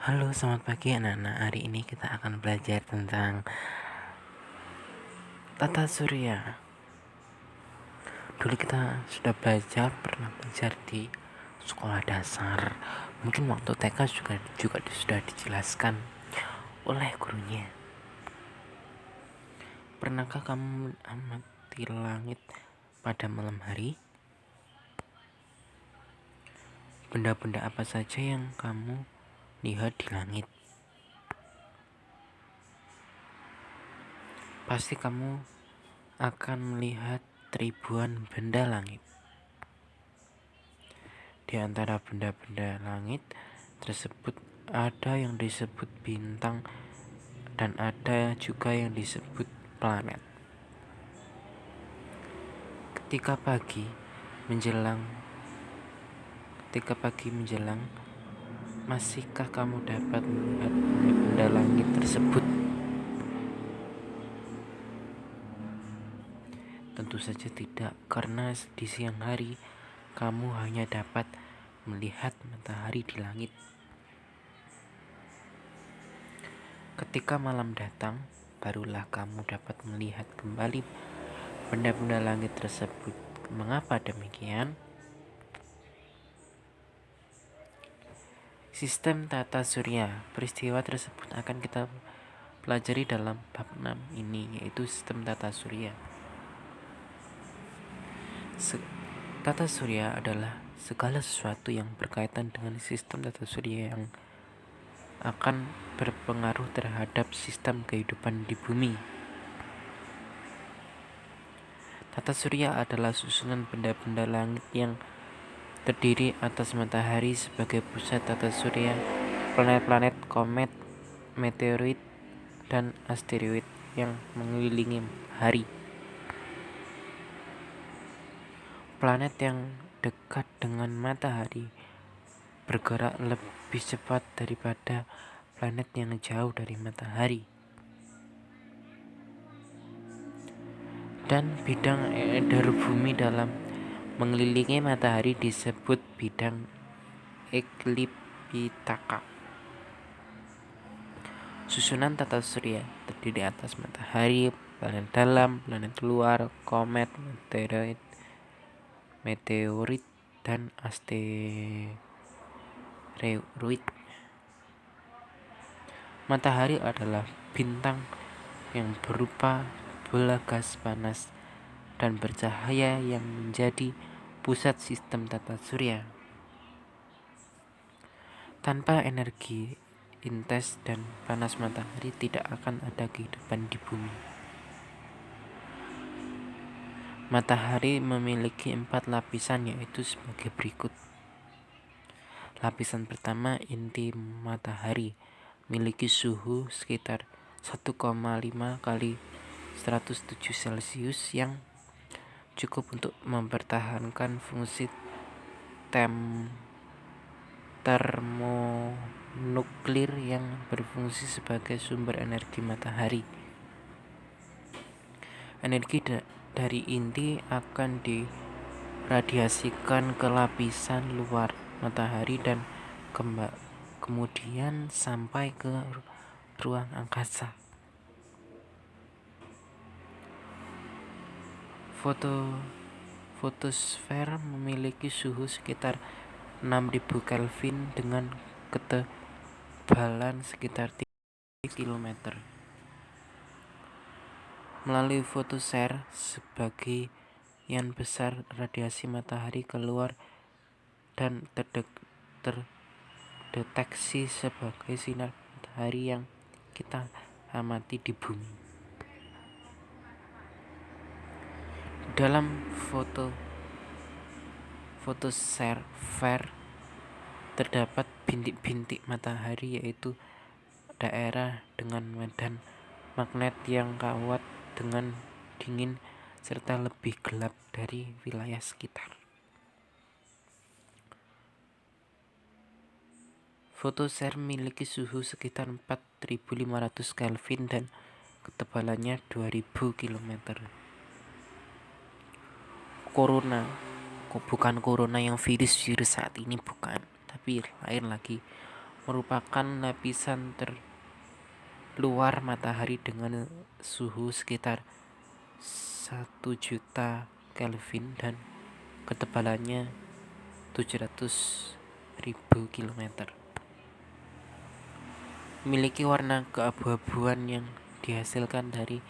Halo, selamat pagi anak-anak. Hari ini kita akan belajar tentang tata surya. Dulu kita pernah belajar di sekolah dasar. Mungkin waktu TK juga sudah dijelaskan oleh gurunya. Pernahkah kamu amati langit pada malam hari? Benda-benda apa saja yang kamu lihat di langit? Pasti kamu akan melihat ribuan benda langit. Di antara benda-benda langit tersebut ada yang disebut bintang dan ada juga yang disebut planet. Ketika pagi menjelang, masihkah kamu dapat melihat benda langit tersebut? Tentu saja tidak, karena di siang hari kamu hanya dapat melihat matahari di langit. Ketika malam datang, barulah kamu dapat melihat kembali benda-benda langit tersebut. Mengapa demikian? Sistem tata surya. Peristiwa tersebut akan kita pelajari dalam bab 6 ini, yaitu sistem tata surya. Tata surya adalah segala sesuatu yang berkaitan dengan sistem tata surya yang akan berpengaruh terhadap sistem kehidupan di bumi. Tata surya adalah susunan benda-benda langit yang terdiri atas matahari sebagai pusat tata surya, planet-planet, komet, meteorit, dan asteroid yang mengelilingi hari. Planet yang dekat dengan matahari bergerak lebih cepat daripada planet yang jauh dari matahari. Dan bidang edar bumi dalam mengelilingi matahari disebut bidang ekliptika. Susunan tata surya terdiri atas matahari, planet dalam, planet luar, komet, meteorit, dan asteroid. Matahari adalah bintang yang berupa bola gas panas dan bercahaya yang menjadi pusat sistem tata surya. Tanpa energi intens dan panas matahari, tidak akan ada kehidupan di bumi. Matahari memiliki 4 lapisan, yaitu sebagai berikut. Lapisan pertama, inti matahari, memiliki suhu sekitar 1,5 kali 107 Celcius yang cukup untuk mempertahankan fungsi termonuklir yang berfungsi sebagai sumber energi matahari. Energi dari inti akan diradiasikan ke lapisan luar matahari dan kemudian sampai ke ruang angkasa. Fotosfer memiliki suhu sekitar 6000 Kelvin dengan ketebalan sekitar 3 km. Melalui fotosfer, sebagian besar radiasi matahari keluar dan terdeteksi sebagai sinar matahari yang kita amati di bumi. Dalam fotosfer terdapat bintik-bintik matahari, yaitu daerah dengan medan magnet yang kuat dengan dingin serta lebih gelap dari wilayah sekitar. Fotosfer memiliki suhu sekitar 4500 Kelvin dan ketebalannya 2000 km. Bukan corona yang virus saat ini, bukan, tapi lain lagi. merupakan lapisan terluar matahari dengan suhu sekitar 1 juta Kelvin dan ketebalannya 700.000 km. Memiliki warna keabu-abuan yang dihasilkan dari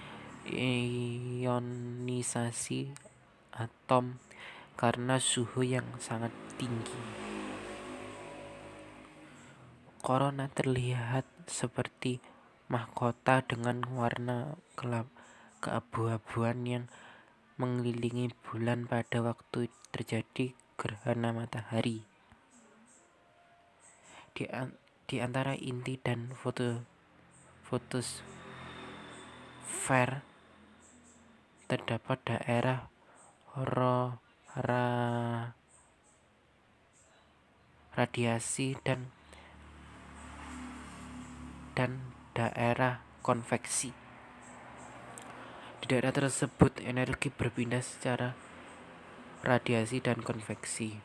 ionisasi atom karena suhu yang sangat tinggi. Korona terlihat seperti mahkota dengan warna keabu-abuan yang mengelilingi bulan pada waktu terjadi gerhana matahari. Di antara inti dan fotosfer terdapat daerah radiasi dan daerah konveksi. Di daerah tersebut energi berpindah secara radiasi dan konveksi.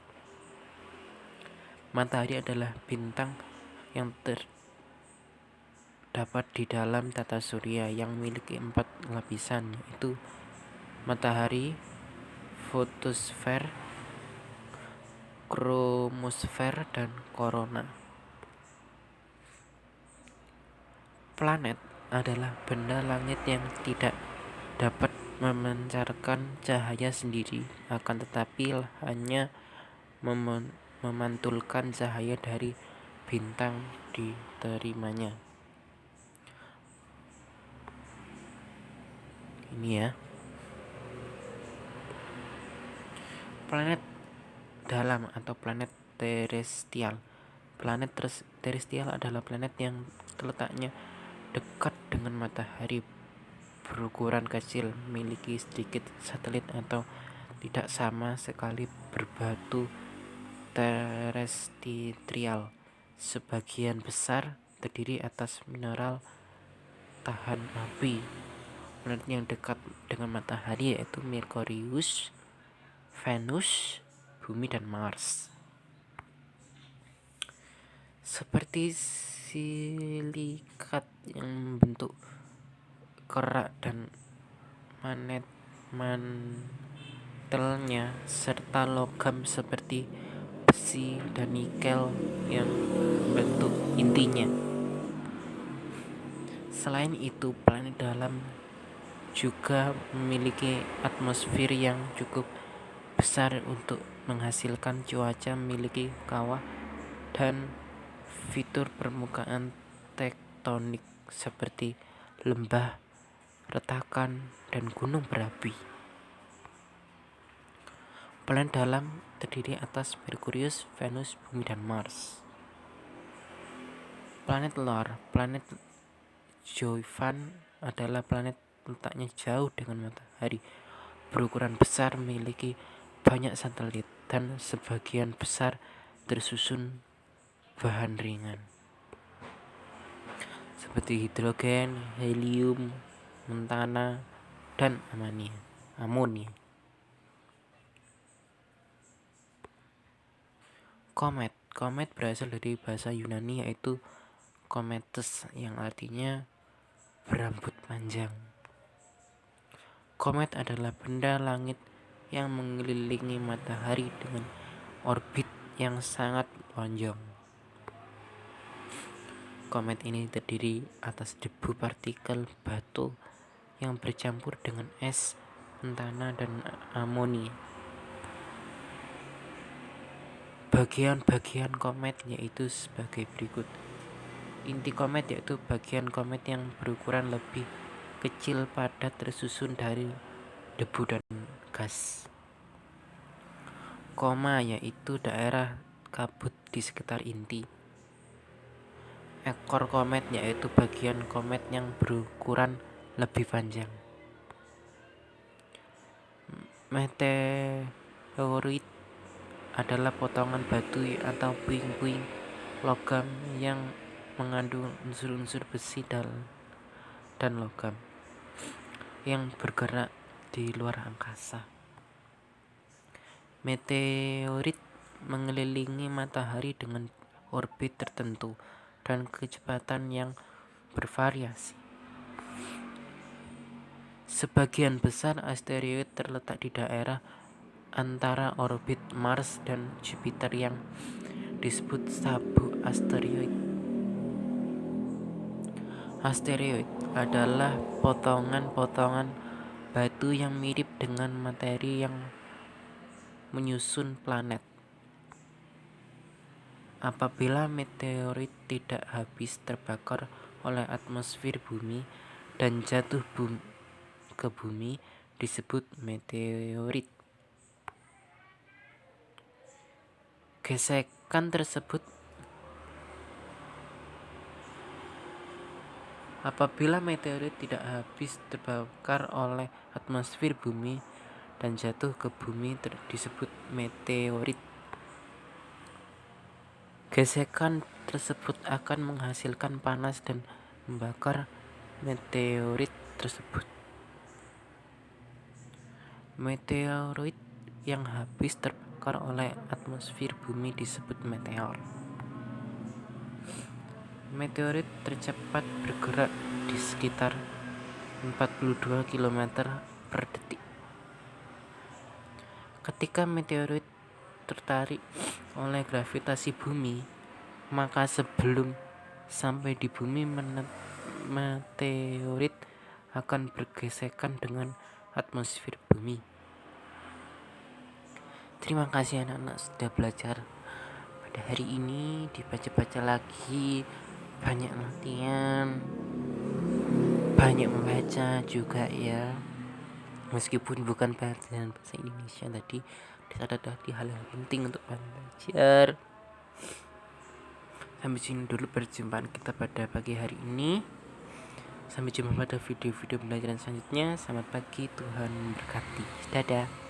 Matahari adalah bintang yang terdapat di dalam tata surya yang memiliki 4 lapisan, yaitu matahari, fotosfer, kromosfer, dan korona. Planet adalah benda langit yang tidak dapat memancarkan cahaya sendiri, akan tetapi hanya memantulkan cahaya dari bintang diterimanya. Ini ya. Planet dalam atau planet terestial. Planet terestial adalah planet yang letaknya dekat dengan matahari, berukuran kecil, memiliki sedikit satelit atau tidak sama sekali berbatu terestrial. Sebagian besar terdiri atas mineral tahan api. Planet yang dekat dengan matahari yaitu Merkurius, Venus, Bumi, dan Mars. Seperti silikat yang membentuk kerak dan mantelnya, serta logam seperti besi dan nikel yang membentuk intinya. Selain itu, planet dalam juga memiliki atmosfer yang cukup besar untuk menghasilkan cuaca, memiliki kawah dan fitur permukaan tektonik seperti lembah, retakan, dan gunung berapi. Planet dalam terdiri atas Merkurius, Venus, Bumi, dan Mars. Planet luar, planet Jovian adalah planet letaknya jauh dengan matahari, berukuran besar, memiliki banyak satelit, dan sebagian besar tersusun bahan ringan seperti hidrogen, helium, metana, dan amonia. Komet berasal dari bahasa Yunani yaitu kometes yang artinya berambut panjang. Komet adalah benda langit yang mengelilingi matahari dengan orbit yang sangat lonjong. Komet ini terdiri atas debu partikel batu yang bercampur dengan es, metana, dan amonia. Bagian-bagian komet yaitu sebagai berikut. Inti komet yaitu bagian komet yang berukuran lebih kecil, padat, tersusun dari debu dan gas. Koma yaitu daerah kabut di sekitar inti. Ekor komet yaitu bagian komet yang berukuran lebih panjang. Meteoroid adalah potongan batu atau puing-puing logam yang mengandung unsur-unsur besi dan logam yang bergerak di luar angkasa. Meteorit mengelilingi matahari dengan orbit tertentu dan kecepatan yang bervariasi. Sebagian besar asteroid terletak di daerah antara orbit Mars dan Jupiter yang disebut subasteroid. Asteroid adalah potongan-potongan batu yang mirip dengan materi yang menyusun planet. Apabila meteorit tidak habis terbakar oleh atmosfer bumi dan jatuh ke bumi, disebut meteorit. Apabila meteorit tidak habis terbakar oleh atmosfer bumi dan jatuh ke bumi, disebut meteorit. Gesekan tersebut akan menghasilkan panas dan membakar meteorit tersebut. Meteorit yang habis terbakar oleh atmosfer bumi disebut meteor. Meteorit tercepat bergerak di sekitar 42 km per detik. Ketika meteorit tertarik oleh gravitasi bumi, maka sebelum sampai di bumi meteorit akan bergesekan dengan atmosfer bumi. Terima kasih anak-anak sudah belajar pada hari ini, dibaca-baca lagi, banyak latihan, banyak membaca juga ya. Meskipun bukan pelajaran bahasa Indonesia tadi, ada hal-hal penting untuk belajar. Sampai sini dulu perjumpaan kita pada pagi hari ini. Sampai jumpa pada video-video pembelajaran selanjutnya. Selamat pagi, Tuhan memberkati. Dadah.